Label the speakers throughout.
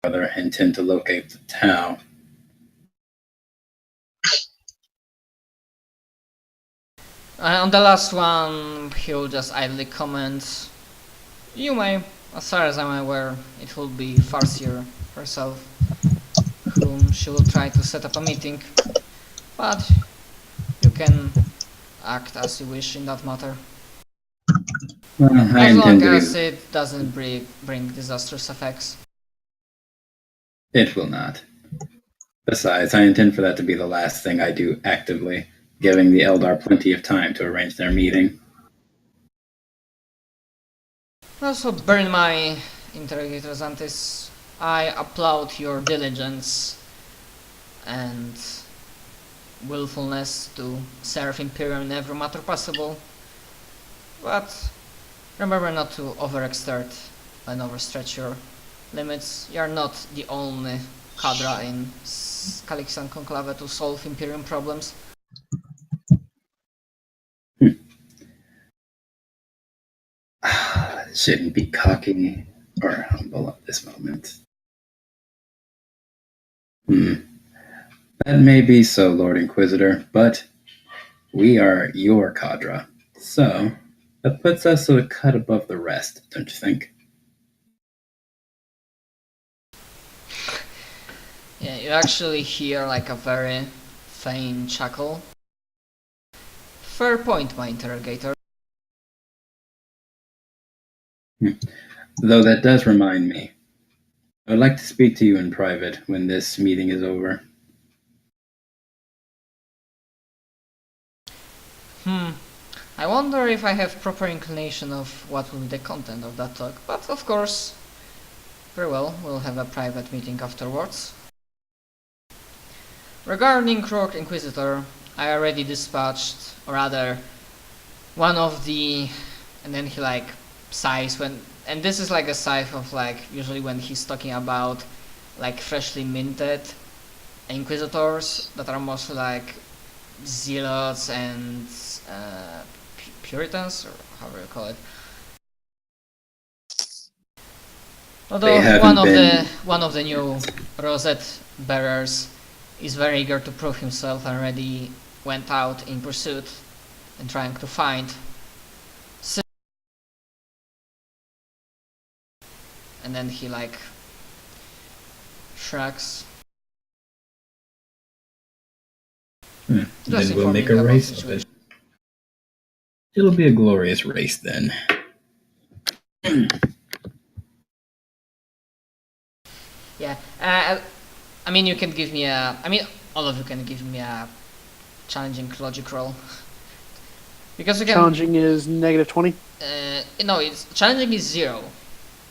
Speaker 1: brother intend to locate the Tau.
Speaker 2: On the last one, he'll just idly comment, "You may, as far as I'm aware, it will be Farseer herself, whom she will try to set up a meeting, but you can act as you wish in that matter.
Speaker 1: Well,
Speaker 2: As long as it doesn't bring disastrous effects."
Speaker 1: It will not. Besides, I intend for that to be the last thing I do actively, giving the Eldar plenty of time to arrange their meeting.
Speaker 2: Also, bear in mind, Interrogator Xantis, I applaud your diligence and willfulness to serve Imperium in every matter possible, but remember not to overexert and overstretch your limits. You are not the only cadre in Calixan Conclave to solve Imperium problems.
Speaker 1: Shouldn't be cocky or humble at this moment. That may be so, Lord Inquisitor, but we are your cadre, so that puts us a cut above the rest, don't you think?
Speaker 2: Yeah, you actually hear like a very faint chuckle. Fair point, my interrogator.
Speaker 1: Though that does remind me, I would like to speak to you in private when this meeting is over.
Speaker 2: I wonder if I have proper inclination of what will be the content of that talk, but of course, very well, we'll have a private meeting afterwards. Regarding Rogue Inquisitor, I already dispatched, or rather, one of the, and then he like sighs when, and this is like a sigh of like, usually when he's talking about like freshly minted Inquisitors that are mostly like Zealots and Puritans, or however you call it. Although one of the new Rosette bearers is very eager to prove himself and already went out in pursuit and trying to find. And then he like shrugs.
Speaker 1: Then we'll make a race of it. It'll be a glorious race then.
Speaker 2: Yeah, I mean, you can give me a, I mean, all of you can give me a challenging logic roll. Because you can...
Speaker 3: Challenging is -20?
Speaker 2: No, it's challenging is 0.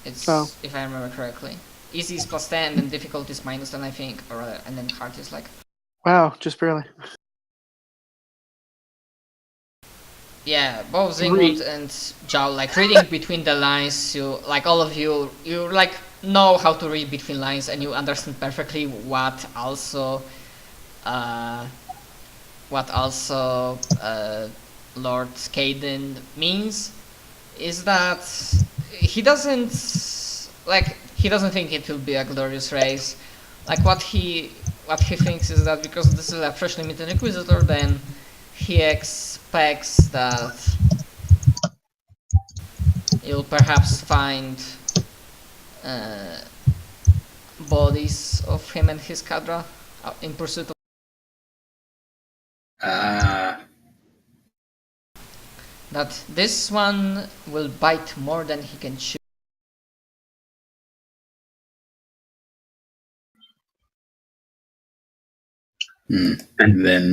Speaker 2: It's, if I remember correctly. Easy is +10 and difficulty is -10, I think, or and then hard is like...
Speaker 3: Wow, just barely.
Speaker 2: Yeah, both Zingwood and Jowl, like reading between the lines, you, like all of you, you like know how to read between lines and you understand perfectly what also Lord Caden means, is that he doesn't think it will be a glorious race. Like what he thinks is that because this is a freshly minted Inquisitor, then he expects that you'll perhaps find bodies of him and his cadre in pursuit of... That this one will bite more than he can chew.
Speaker 1: And then...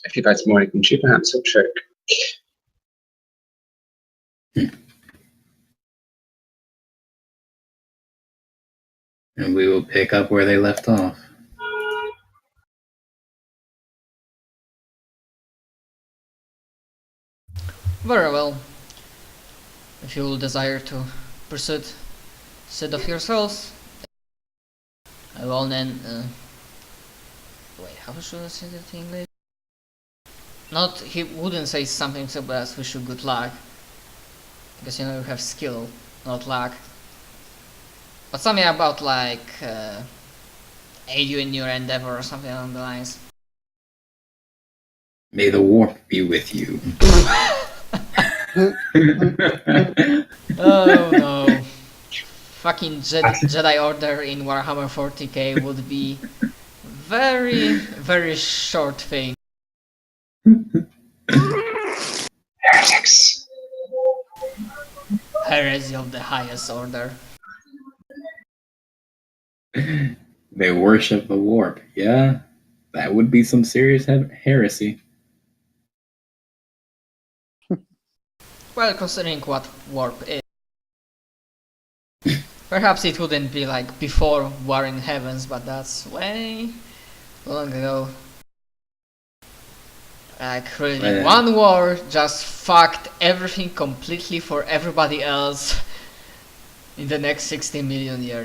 Speaker 4: If he bites more, he can chew, perhaps he'll choke.
Speaker 1: And we will pick up where they left off.
Speaker 2: Very well. If you will desire to pursue sit of yourselves, I will then... wait, how should I say that in English? Not, he wouldn't say something so bad, wish you good luck. because you know you have skill, not luck. But something about like aid you in your endeavor or something along the lines.
Speaker 1: May the warp be with you.
Speaker 2: Oh no. Fucking Jedi Order in Warhammer 40k would be very short thing.
Speaker 4: Heretics.
Speaker 2: Heresy of the highest order.
Speaker 1: They worship the warp. Yeah, that would be some serious heresy.
Speaker 2: Well, considering what warp is. Perhaps it wouldn't be like before War in Heavens, but that's way long ago. Like really, one war just fucked everything completely for everybody else in the next 60 million years.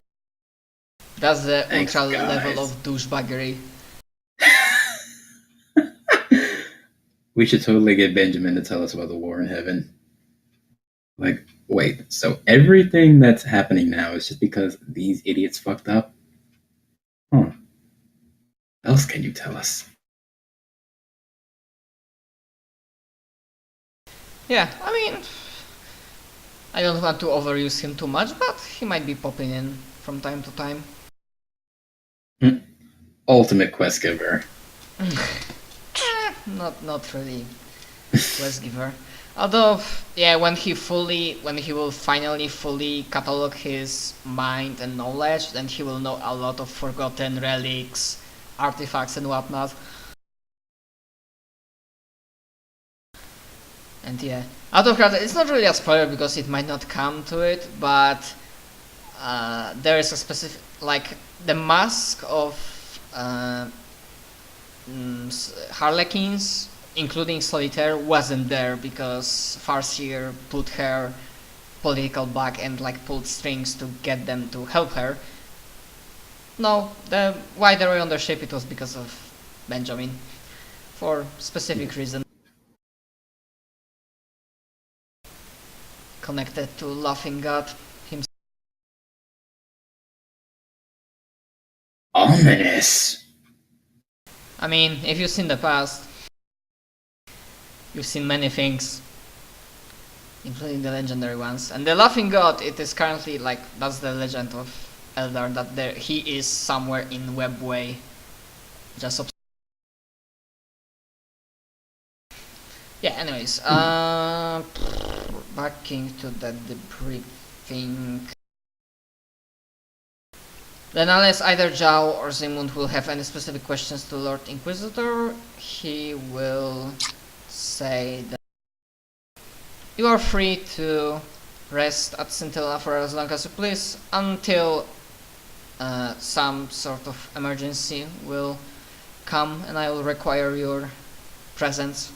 Speaker 2: That's the
Speaker 1: Thanks,
Speaker 2: ultra
Speaker 1: guys.
Speaker 2: level of douchebaggery.
Speaker 1: We should totally get Benjamin to tell us about the war in heaven. Like, wait, so everything that's happening now is just because these idiots fucked up? Huh. What else can you tell us?
Speaker 2: Yeah, I mean, I don't want to overuse him too much, but he might be popping in from time to time.
Speaker 1: Ultimate quest giver.
Speaker 2: Not really quest giver. Although, yeah, when he will finally fully catalog his mind and knowledge, then he will know a lot of forgotten relics, artifacts and whatnot. And yeah, out of credit, it's not really a spoiler because it might not come to it, but there is a specific, like, the mask of Harlequins, including Solitaire, wasn't there because Farseer put her political back and like pulled strings to get them to help her. No, why they were on their ship, it was because of Benjamin, for specific reason. Connected to Laughing God himself.
Speaker 1: Ominous.
Speaker 2: I mean, if you've seen the past, you've seen many things, including the legendary ones. And the Laughing God, it is currently like, that's the legend of Eldar, that he is somewhere in Webway. Just yeah, anyways, backing to the debriefing. Then unless either Zhao or Zimund will have any specific questions to Lord Inquisitor, he will say that you are free to rest at Scintilla for as long as you please until some sort of emergency will come and I will require your presence.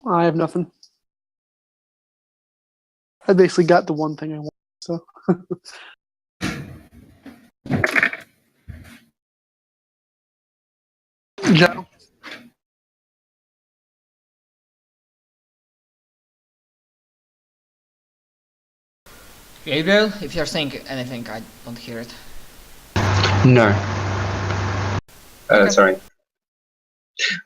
Speaker 3: I have nothing. I basically got the one thing I want, so. Joe?
Speaker 2: Gabriel, if you're saying anything, I don't hear it.
Speaker 4: No.
Speaker 2: Okay.
Speaker 4: Sorry.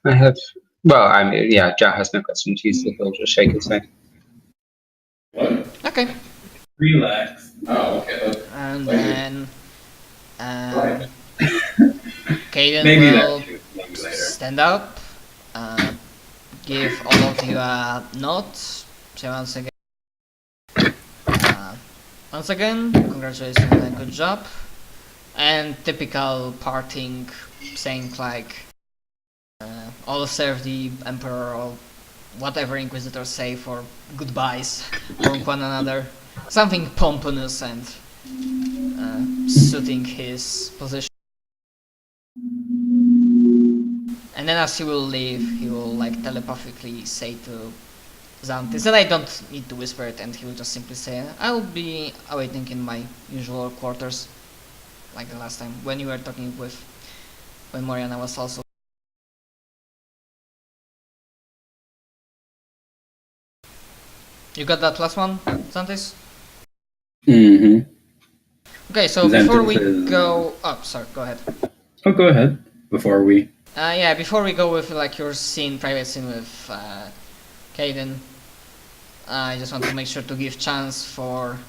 Speaker 4: I have. Well, I mean, yeah, Jack has no questions. He'll just shake his head.
Speaker 1: What?
Speaker 2: Okay.
Speaker 1: Relax. Oh, okay.
Speaker 2: And then
Speaker 1: Right.
Speaker 2: Caden
Speaker 1: Maybe
Speaker 2: will
Speaker 1: that too. Maybe later.
Speaker 2: stand up, give all of you a nod, say once again, congratulations on a good job, and typical parting saying like, all serve the Emperor or whatever Inquisitors say for goodbyes from one another, something pompous and suiting his position. And then as he will leave, he will like telepathically say to Xantis, and I don't need to whisper it, and he will just simply say, I'll be awaiting in my usual quarters, like the last time, when you were talking with, when Moriana was also You got that last one, Santis?
Speaker 1: Mm-hmm.
Speaker 2: Okay, so before we go... Oh, sorry, go ahead.
Speaker 1: Oh, go ahead. Before we...
Speaker 2: Yeah, before we go with like your scene, private scene with Caden, I just want to make sure to give chance for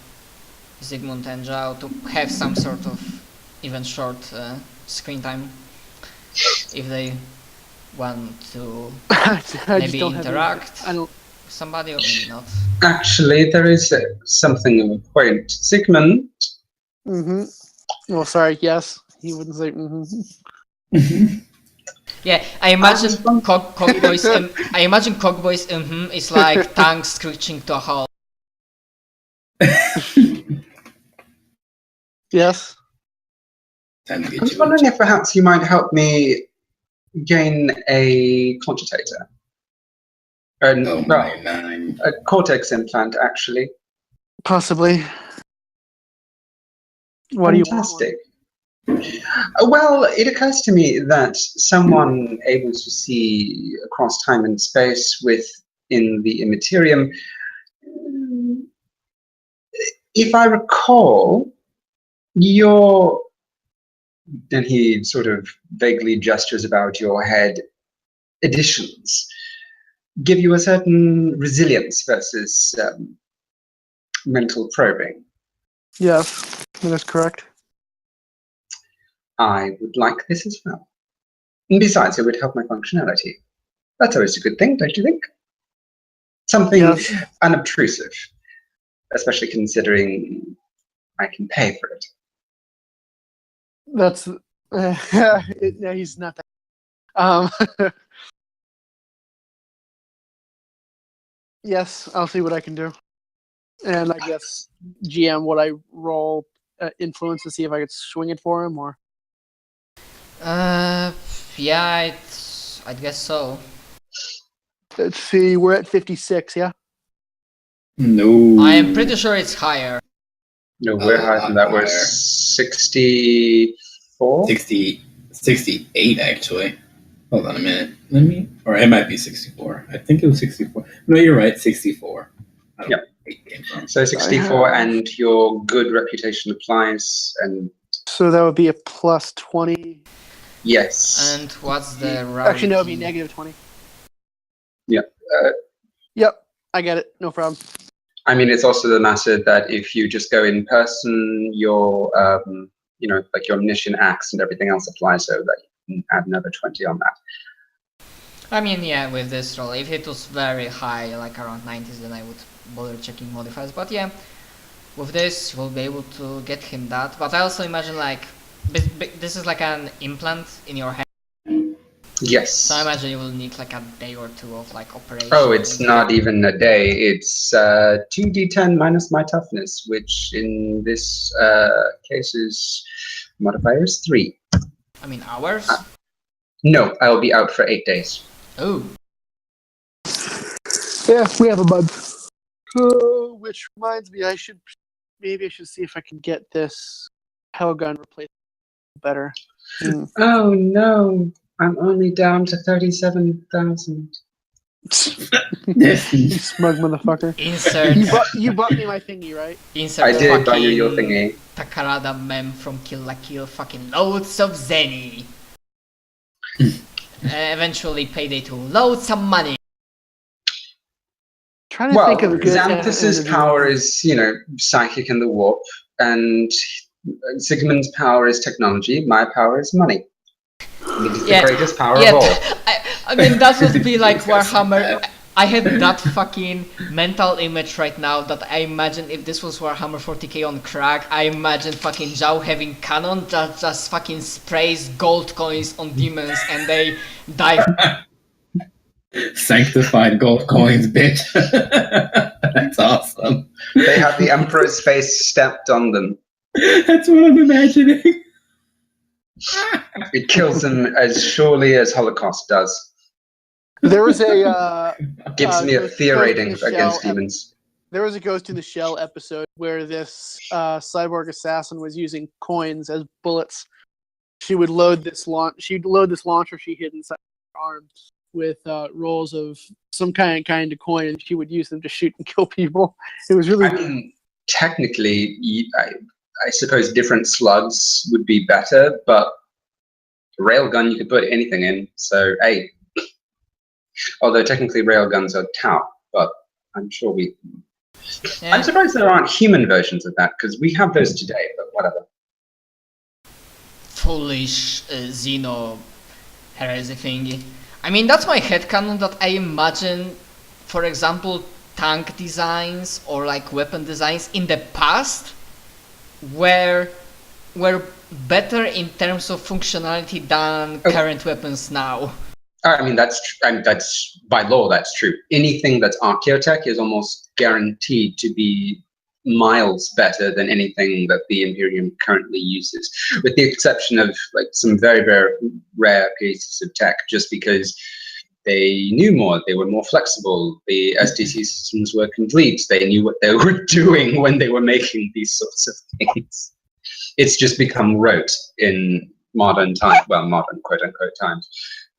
Speaker 2: Zygmunt and Zhao to have some sort of even short screen time if they want to
Speaker 3: I
Speaker 2: maybe
Speaker 3: just don't
Speaker 2: interact
Speaker 3: I don't.
Speaker 2: with somebody or maybe not.
Speaker 4: Actually, there is something of a point. Sigmund,
Speaker 3: Oh, sorry. Yes, he wouldn't say. Mm-hmm.
Speaker 2: Yeah, I imagine Cogboy's is like tanks screeching to a halt.
Speaker 3: Yes.
Speaker 1: Time to get
Speaker 4: I was
Speaker 1: you
Speaker 4: wondering if perhaps you might help me gain a cogitator.
Speaker 1: Oh
Speaker 4: Well,
Speaker 1: my nine.
Speaker 4: a cortex implant, actually.
Speaker 3: Possibly. What
Speaker 4: Fantastic. Well, it occurs to me that someone able to see across time and space within the immaterium, if I recall, your, and he sort of vaguely gestures about your head, editions give you a certain resilience versus mental probing.
Speaker 3: Yes, that is correct.
Speaker 4: I would like this as well. And besides, it would help my functionality. That's always a good thing, don't you think? Something
Speaker 3: Yes.
Speaker 4: unobtrusive, especially considering I can pay for it.
Speaker 3: That's. No, he's not that. Yes, I'll see what I can do. And I guess GM, would I roll influence to see if I could swing it for him, or?
Speaker 2: Yeah, I'd guess so.
Speaker 3: Let's see. We're at 56. Yeah.
Speaker 1: No.
Speaker 2: I am pretty sure it's higher.
Speaker 4: No, we're higher than that. We're
Speaker 1: Higher.
Speaker 4: 64?
Speaker 1: 68 actually. Hold on a minute. Or it might be 64. I think it was 64. No, you're right, 64. I don't know where it came from.
Speaker 4: So 64, and your good reputation applies, and
Speaker 3: So that would be a plus 20.
Speaker 4: yes.
Speaker 2: And what's the rarity?
Speaker 3: Actually, no, it would be negative 20.
Speaker 4: Yeah.
Speaker 3: Yep, I get it. No problem.
Speaker 4: I mean, it's also the matter that if you just go in person, your, like your omniscient acts and everything else applies, so that you can add another 20 on that.
Speaker 2: I mean, yeah, with this roll, if it was very high, like around 90s, then I would bother checking modifiers. But yeah, with this, we'll be able to get him that. But I also imagine, like, this is like an implant in your head.
Speaker 4: Yes.
Speaker 2: So I imagine you will need like a day or two of like operation.
Speaker 4: Oh, it's not even a day. It's 2d10 minus my toughness, which in this case is modifier is 3.
Speaker 2: I mean, hours?
Speaker 4: No, I'll be out for 8 days.
Speaker 2: Oh.
Speaker 3: Yeah, we have a bug. Which reminds me, maybe I should see if I can get this Hellgun replaced better.
Speaker 4: Oh no, I'm only down to 37,000.
Speaker 3: You smug motherfucker.
Speaker 2: Insert.
Speaker 3: You bought me my thingy, right?
Speaker 2: Insert.
Speaker 4: I did buy you your
Speaker 2: fucking
Speaker 4: thingy.
Speaker 2: Takarada mem from Kill la Kill. Fucking loads of Zenny. Eventually, payday 2. Loads some money.
Speaker 3: Trying to think of a good.
Speaker 4: Xanthus's power is, psychic in the warp, and Sigmund's power is technology. My power is money. It is the greatest power of all.
Speaker 2: I mean, that would be like Warhammer. I have that fucking mental image right now that I imagine if this was Warhammer 40k on crack, I imagine fucking Zhao having cannon that just fucking sprays gold coins on demons and they die.
Speaker 1: Sanctified gold coins, bitch. That's awesome.
Speaker 4: They have the Emperor's face stamped on them.
Speaker 1: That's what I'm imagining.
Speaker 4: It kills them as surely as Holocaust does.
Speaker 3: There was a
Speaker 4: Gives me a fear rating against demons.
Speaker 3: There was a Ghost in the Shell episode where this cyborg assassin was using coins as bullets. She'd load this launcher she hid inside her arm, rolls of some kind of coin, and she would use them to shoot and kill people. It was really.
Speaker 4: I mean, technically, I suppose different slugs would be better, but railgun you could put anything in. So, hey, although technically railguns are tau, but I'm sure we.
Speaker 2: Yeah.
Speaker 4: I'm surprised there aren't human versions of that because we have those today. But whatever.
Speaker 2: Foolish Xeno heresy thingy. I mean, that's my headcanon that I imagine, for example, tank designs or like weapon designs in the past were better in terms of functionality than current weapons now.
Speaker 4: I mean, that's by law, that's true. Anything that's archaeotech is almost guaranteed to be miles better than anything that the Imperium currently uses, with the exception of like some very, very rare pieces of tech, just because they knew more, they were more flexible, the STC systems were complete, they knew what they were doing when they were making these sorts of things. It's just become rote in modern times, well, modern quote-unquote times.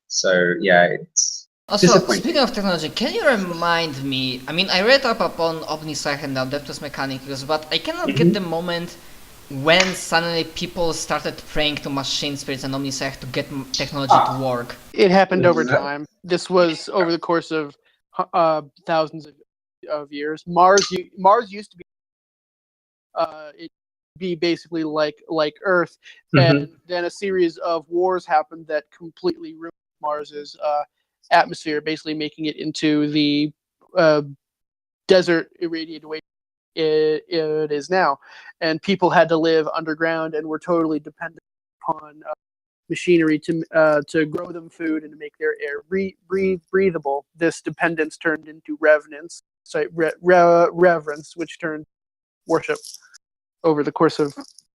Speaker 4: So, yeah, it's
Speaker 2: also, speaking of technology, can you remind me, I mean, I read up upon Omnisci and Adeptus Mechanicus, but I cannot get the moment when suddenly people started praying to machine spirits and Omnisci to get technology to work.
Speaker 3: It happened over time. This was over the course of thousands of years. Mars used to be basically like Earth, and then a series of wars happened that completely ruined Mars's atmosphere, basically making it into the desert irradiated way it is now. And people had to live underground and were totally dependent upon machinery to grow them food and to make their air breathable. This dependence turned into reverence, which turned worship over the course of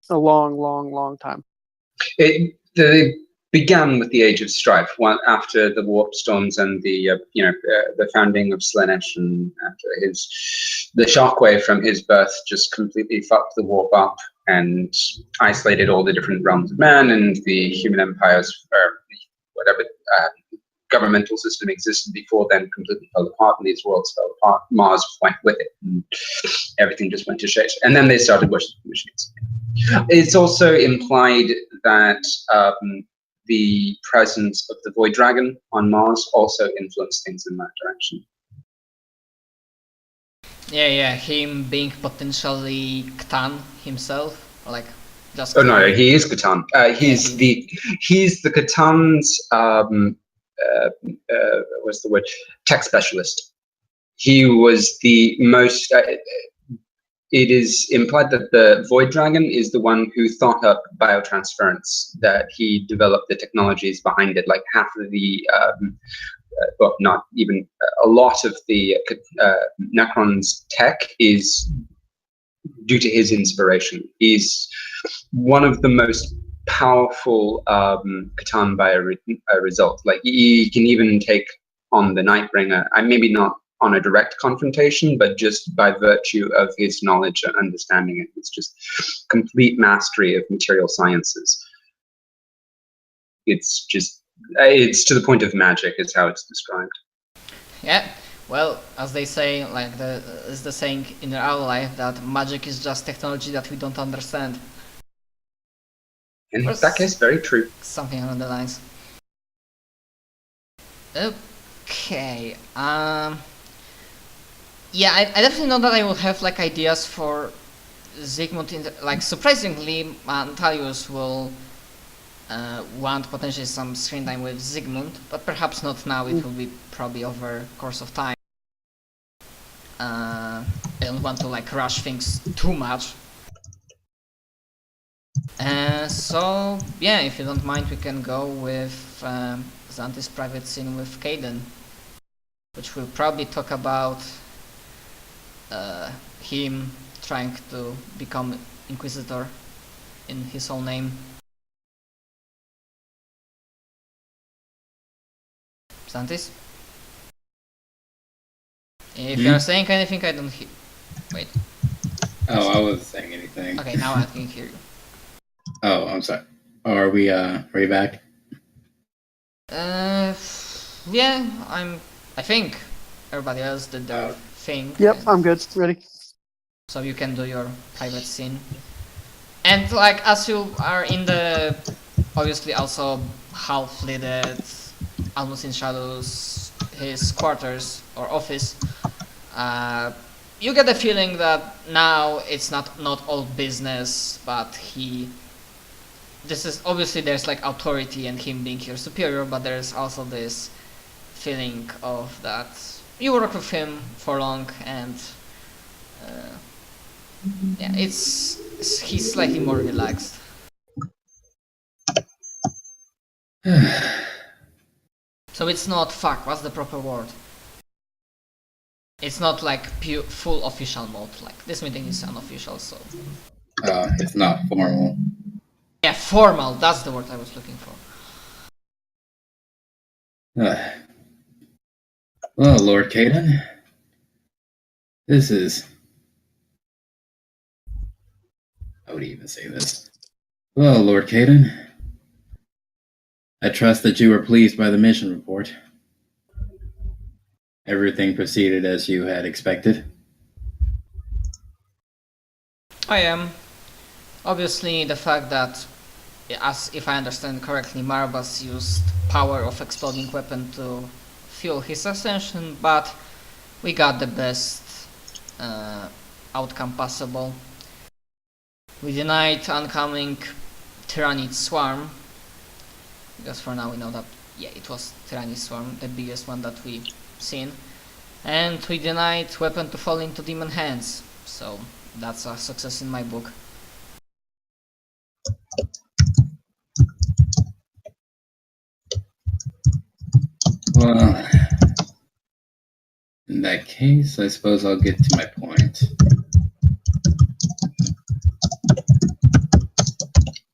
Speaker 3: a long time.
Speaker 4: They began with the Age of Strife, after the warp storms and the founding of Slaanesh, and after the shockwave from his birth just completely fucked the warp up and isolated all the different realms of man, and the human empires, or whatever governmental system existed before then, completely fell apart, and these worlds fell apart. Mars went with it, and everything just went to shit. And then they started worshiping machines. It's also implied that the presence of the Void Dragon on Mars also influenced things in that direction.
Speaker 2: Yeah, him being potentially Catan himself, or like just.
Speaker 4: Oh no, he is Catan. He's the Catan's what's the word? Tech specialist. He was the most. It is implied that the Void Dragon is the one who thought up biotransference, that he developed the technologies behind it. Like half of the, well, not even a lot of the Necron's tech is due to his inspiration. He's one of the most powerful Catan by a result. Like he can even take on the Nightbringer. Maybe not on a direct confrontation, but just by virtue of his knowledge and understanding it. It's just complete mastery of material sciences. It's to the point of magic is how it's described.
Speaker 2: Yeah, well, as they say, like is the saying in our life that magic is just technology that we don't understand.
Speaker 4: In that case, very true.
Speaker 2: Something along the lines. Okay, yeah, I definitely know that I will have like ideas for Zygmunt. Like surprisingly, Antalius will want potentially some screen time with Zygmunt, but perhaps not now. It will be probably over course of time. I don't want to like rush things too much. So yeah, if you don't mind, we can go with Xanti's private scene with Caden, which we'll probably talk about him trying to become Inquisitor in his own name. Xantis? If you're saying anything, I don't hear. Wait.
Speaker 1: Oh, I wasn't saying anything.
Speaker 2: Okay, now I can hear you.
Speaker 1: Oh, I'm sorry. Oh, are we back?
Speaker 2: Yeah, I think everybody else did their thing.
Speaker 3: Yep, I'm good. Ready?
Speaker 2: So you can do your private scene. And like as you are in the obviously also half lidded, almost in shadows, his quarters or office, you get the feeling that now it's not all business, but this is obviously there's like authority and him being your superior, but there's also this feeling of that you work with him for long and yeah, he's slightly more relaxed. So it's not fuck. What's the proper word? It's not like full official mode. Like this meeting is unofficial, so.
Speaker 1: It's not formal.
Speaker 2: Yeah, formal. That's the word I was looking for.
Speaker 1: Well, Lord Caden, this is. How would he even say this? Well, Lord Caden, I trust that you were pleased by the mission report. Everything proceeded as you had expected.
Speaker 2: I am. Obviously, the fact that, as if I understand correctly, Marbas used power of exploding weapon to fuel his ascension, but we got the best outcome possible. We denied oncoming Tyrannid Swarm, because for now we know that, yeah, it was Tyrannid Swarm, the biggest one that we've seen. And we denied weapon to fall into demon hands, so that's a success in my book.
Speaker 1: Well, in that case, I suppose I'll get to my point.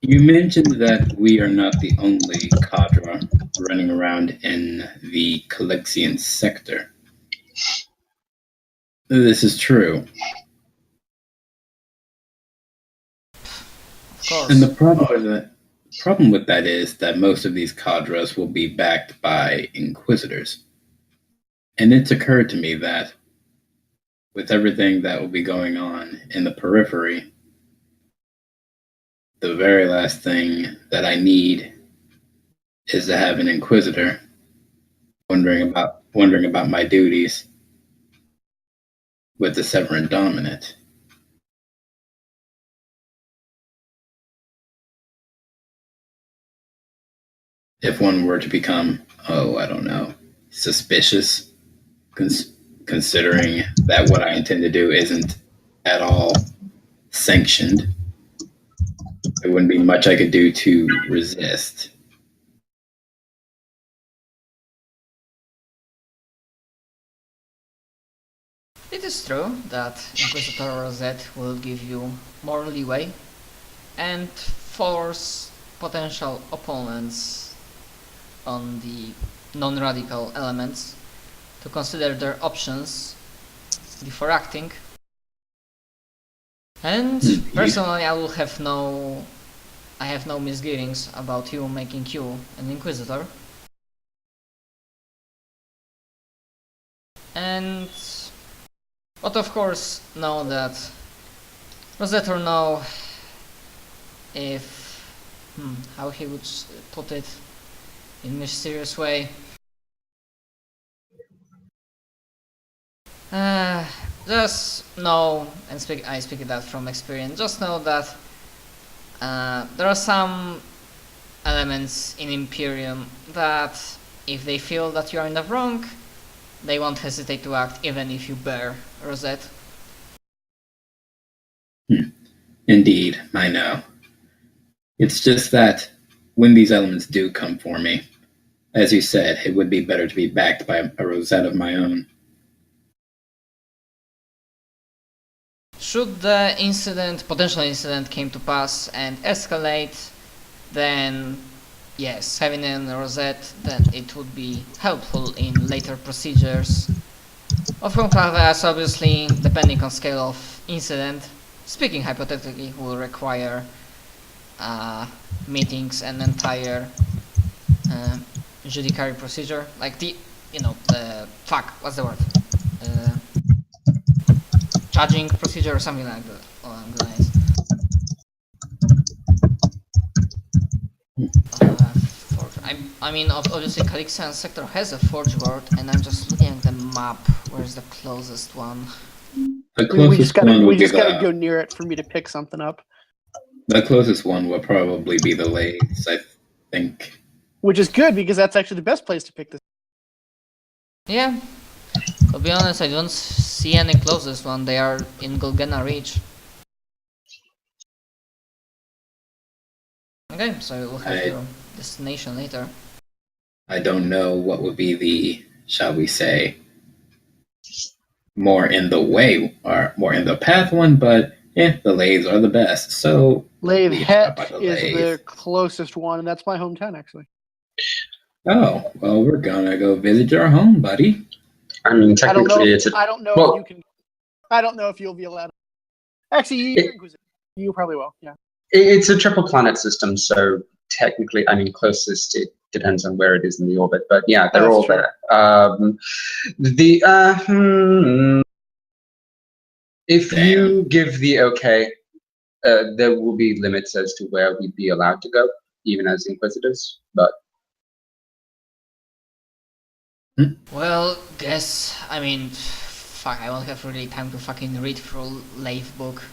Speaker 1: You mentioned that we are not the only cadre running around in the Calexian sector. This is true.
Speaker 2: Of course.
Speaker 1: And the problem with that is that most of these cadres will be backed by Inquisitors. And it's occurred to me that with everything that will be going on in the periphery, the very last thing that I need is to have an Inquisitor wondering about my duties with the Severan Dominant. If one were to become, I don't know, suspicious, considering that what I intend to do isn't at all sanctioned, there wouldn't be much I could do to resist.
Speaker 2: It is true that Inquisitor Rosette will give you more leeway and force potential opponents on the non-radical elements to consider their options before acting. And personally, I have no misgivings about you making you an Inquisitor. But of course, know that Rosette or know if how he would put it in a mysterious way. Just know, and I speak that from experience, just know that there are some elements in Imperium that if they feel that you are in the wrong, they won't hesitate to act even if you bear Rosette.
Speaker 1: Indeed, I know. It's just that when these elements do come for me, as you said, it would be better to be backed by a Rosette of my own.
Speaker 2: Should the potential incident came to pass and escalate, then yes, having a Rosette, then it would be helpful in later procedures. Of course, obviously, depending on scale of incident, speaking hypothetically, will require meetings and entire judiciary procedure, like the what's the word? Judging procedure or something like that. Oh, I'm gonna I mean, obviously Calixan sector has a forge ward, and I'm just looking at the map. Where's the closest one?
Speaker 1: The
Speaker 3: We just
Speaker 1: closest one would be
Speaker 3: gotta go near it for me to pick something up.
Speaker 1: The closest one would probably be the Lathes, I think.
Speaker 3: Which is good, because that's actually the best place to pick this.
Speaker 2: Yeah. To be honest, I don't see any closest one. They are in Golgana Reach. Okay, so we'll have your destination later.
Speaker 1: I don't know what would be the, shall we say, more in the way or more in the path one, but the Lathes are the best. So
Speaker 3: Lathe
Speaker 1: we
Speaker 3: Het
Speaker 1: stop by the
Speaker 3: is
Speaker 1: Lathes.
Speaker 3: the closest one, and that's my hometown, actually.
Speaker 1: Oh, well, we're gonna go visit your home, buddy.
Speaker 4: I mean, technically,
Speaker 3: I don't know if you can. I don't know if you'll be allowed. Actually, you probably will. Yeah.
Speaker 4: It's a triple planet system, so technically, I mean, closest. It depends on where it is in the orbit, but yeah, they're all
Speaker 3: true.
Speaker 4: there. If you give the okay, there will be limits as to where we'd be allowed to go, even as Inquisitors. But
Speaker 2: well, I mean, fuck, I won't have really time to fucking read through Lathe book.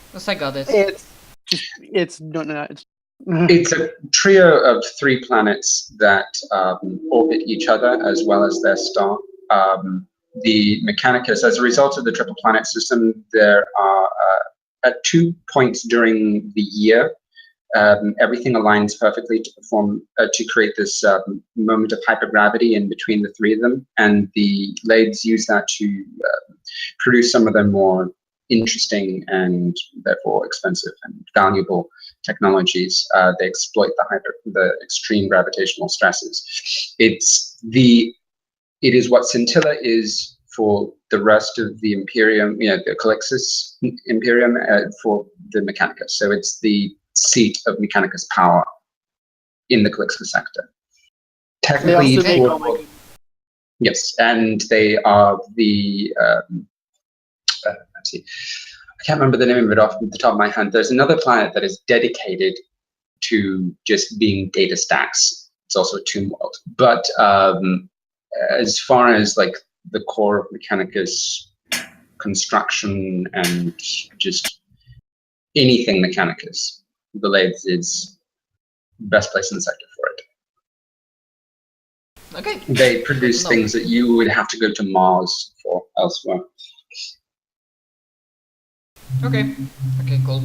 Speaker 2: Because I got it.
Speaker 3: It's
Speaker 4: it's a trio of 3 planets that orbit each other as well as their star. The Mechanicus, as a result of the triple planet system, there are at 2 points during the year, everything aligns perfectly to perform to create this moment of hypergravity in between the 3 of them, and the Lathes use that to produce some of their more interesting and therefore expensive and valuable technologies. They exploit the extreme gravitational stresses. It is what Scintilla is for the rest of the Imperium, the Calixis Imperium for the Mechanicus. So it's the seat of Mechanicus power in the Calixis sector. Technically, yes, and they are the. Let's see. I can't remember the name of it off the top of my head. There's another planet that is dedicated to just being data stacks. It's also a tomb world. But as far as like the core of Mechanicus construction and just anything Mechanicus, the Lathes is the best place in the sector for it.
Speaker 2: Okay.
Speaker 4: They produce things that you would have to go to Mars for elsewhere.
Speaker 2: Okay, cool.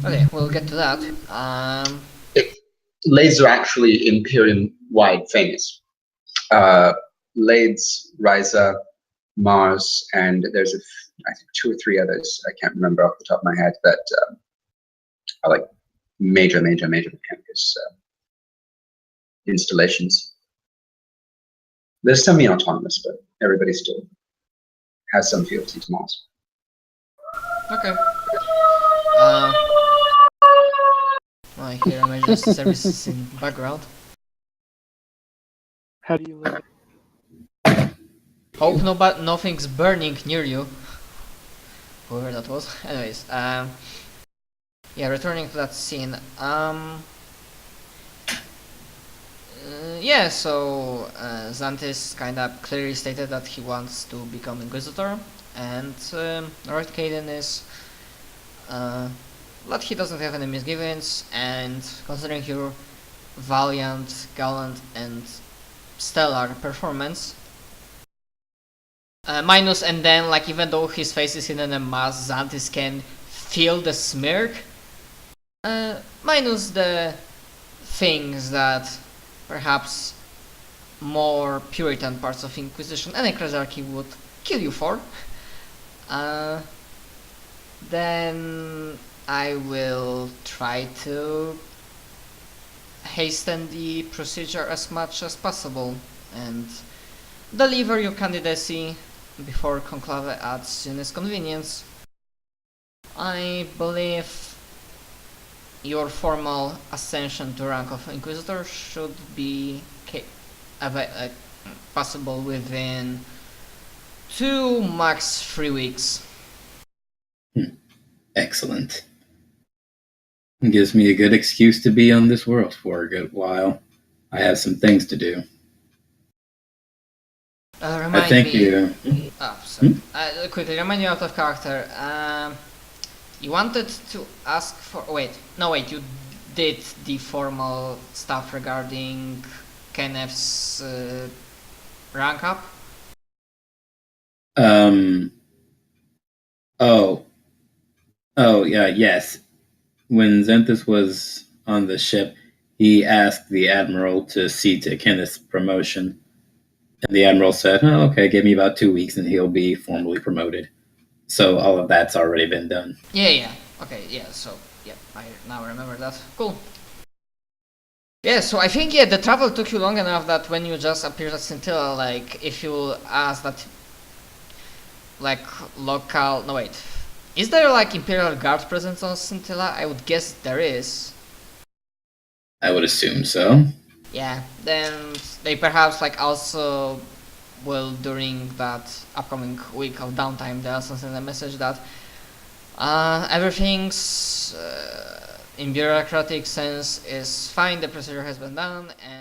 Speaker 2: Okay, we'll get to that.
Speaker 4: Lathes are actually Imperium-wide famous. Lathes, Risa, Mars, and there's I think 2 or 3 others I can't remember off the top of my head that are like major Mechanicus installations. They're semi-autonomous, but everybody still has some fealty to Mars.
Speaker 2: Okay. I hear emergency services in background.
Speaker 3: How do you live?
Speaker 2: Hope nothing's burning near you. Whoever that was. Anyways, yeah, returning to that scene. Yeah, so Xantis kind of clearly stated that he wants to become Inquisitor, and Lord Caden is that he doesn't have any misgivings, and considering your valiant, gallant, and stellar performance, minus, and then like even though his face is hidden in a mask, Xantis can feel the smirk, minus the things that perhaps more Puritan parts of Inquisition and Ecclesiarchy would kill you for, then I will try to hasten the procedure as much as possible and deliver your candidacy before Conclave at soonest convenience. I believe your formal ascension to rank of Inquisitor should be possible within 2 max 3 weeks.
Speaker 1: Excellent. It gives me a good excuse to be on this world for a good while. I have some things to do.
Speaker 2: Remind
Speaker 1: thank
Speaker 2: me.
Speaker 1: you.
Speaker 2: Oh, sorry. Quickly, remind me out of character. You wanted to ask for. Wait, you did the formal stuff regarding Kenneth's rank up?
Speaker 1: Oh, yeah, yes. When Xanthus was on the ship, he asked the Admiral to see to Kenneth's promotion. And the Admiral said, oh, okay, give me about 2 weeks and he'll be formally promoted. So all of that's already been done.
Speaker 2: Yeah. Okay, yeah, so, yeah, I now remember that. Cool. Yeah, so I think, the travel took you long enough that when you just appeared at Scintilla, like, if you ask that, like, local... No, wait. Is there, like, Imperial Guard presence on Scintilla? I would guess there is.
Speaker 1: I would assume so.
Speaker 2: Yeah, then they perhaps, like, also will, during that upcoming week of downtime, they also send a message that everything's in bureaucratic sense is fine, the procedure has been done, and